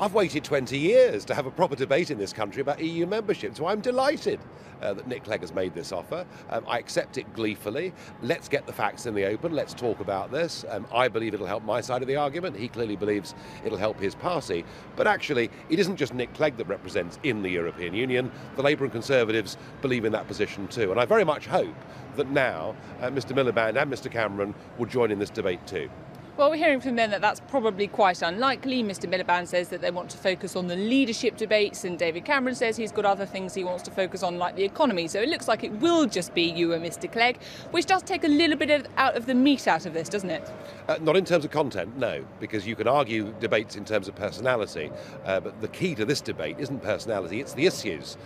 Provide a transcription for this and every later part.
I've waited 20 years to have a proper debate in this country about EU membership, so I'm delighted that Nick Clegg has made this offer. I accept it gleefully. Let's get the facts in the open. Let's talk about this. I believe it'll help my side of the argument. He clearly believes it'll help his party. But actually, it isn't just Nick Clegg that represents in the European Union. The Labour and Conservatives believe in that position too. And I very much hope that now Mr Miliband and Mr Cameron will join in this debate too. Well, we're hearing from them that that's probably quite unlikely. Mr Miliband says that they want to focus on the leadership debates, and David Cameron says he's got other things he wants to focus on, like the economy. So it looks like it will just be you and Mr Clegg, which does take a little bit out of the meat out of this, doesn't it? Not in terms of content, no, because you can argue debates in terms of personality, but the key to this debate isn't personality, it's the issues.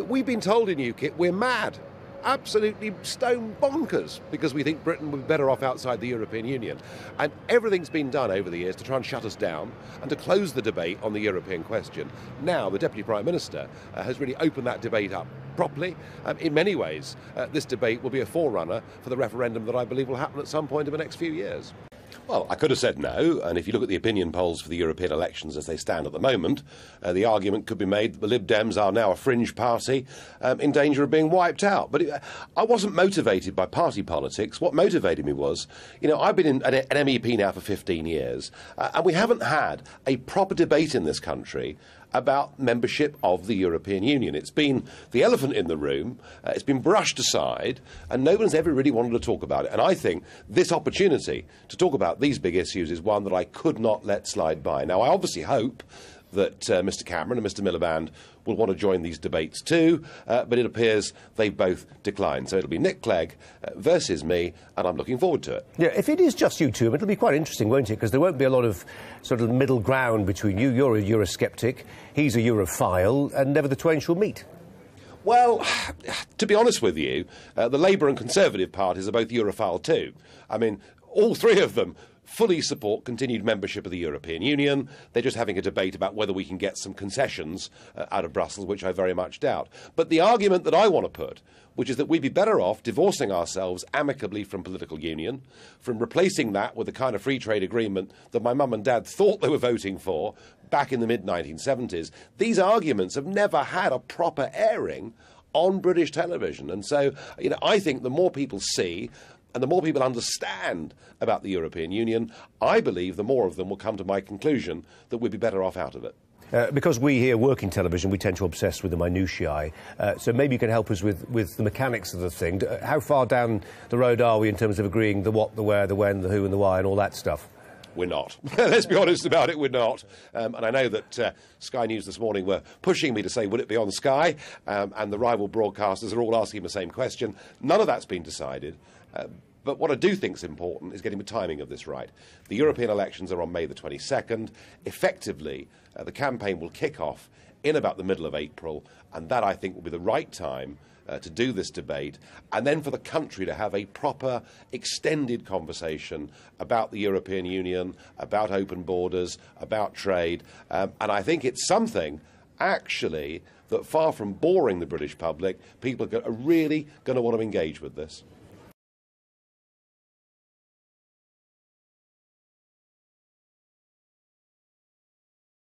We've been told in UKIP we're mad. Absolutely stone bonkers because we think Britain would be better off outside the European Union. And everything's been done over the years to try and shut us down and to close the debate on the European question. Now the Deputy Prime Minister has really opened that debate up properly. In many ways, this debate will be a forerunner for the referendum that I believe will happen at some point in the next few years. Well, I could have said no, and if you look at the opinion polls for the European elections as they stand at the moment, the argument could be made that the Lib Dems are now a fringe party in danger of being wiped out. But I wasn't motivated by party politics. What motivated me was, I've been an MEP now for 15 years, and we haven't had a proper debate in this country about membership of the European Union. It's been the elephant in the room, it's been brushed aside, and no one's ever really wanted to talk about it. And I think this opportunity to talk about these big issues is one that I could not let slide by. Now, I obviously hope that Mr Cameron and Mr Miliband will want to join these debates too, but it appears they've both declined. So it'll be Nick Clegg versus me, and I'm looking forward to it. Yeah, if it is just you two, it'll be quite interesting, won't it? Because there won't be a lot of sort of middle ground between you. You're a Eurosceptic, he's a Europhile, and never the twain shall meet. Well, to be honest with you, the Labour and Conservative parties are both Europhile too. I mean, all three of them fully support continued membership of the European Union. They're just having a debate about whether we can get some concessions out of Brussels, which I very much doubt. But the argument that I want to put, which is that we'd be better off divorcing ourselves amicably from political union, from replacing that with the kind of free trade agreement that my mum and dad thought they were voting for back in the mid-1970s, these arguments have never had a proper airing on British television. And so, I think the more people see and the more people understand about the European Union, I believe the more of them will come to my conclusion that we'd be better off out of it. Because we here work in television, we tend to obsess with the minutiae. So maybe you can help us with the mechanics of the thing. How far down the road are we in terms of agreeing the what, the where, the when, the who and the why and all that stuff? We're not. Let's be honest about it, we're not. And I know that Sky News this morning were pushing me to say, would it be on Sky? And the rival broadcasters are all asking the same question. None of that's been decided. But what I do think is important is getting the timing of this right. The European elections are on May the 22nd. Effectively, the campaign will kick off in about the middle of April, and that, I think, will be the right time to do this debate, and then for the country to have a proper, extended conversation about the European Union, about open borders, about trade. And I think it's something, actually, that far from boring the British public, people are really going to want to engage with this.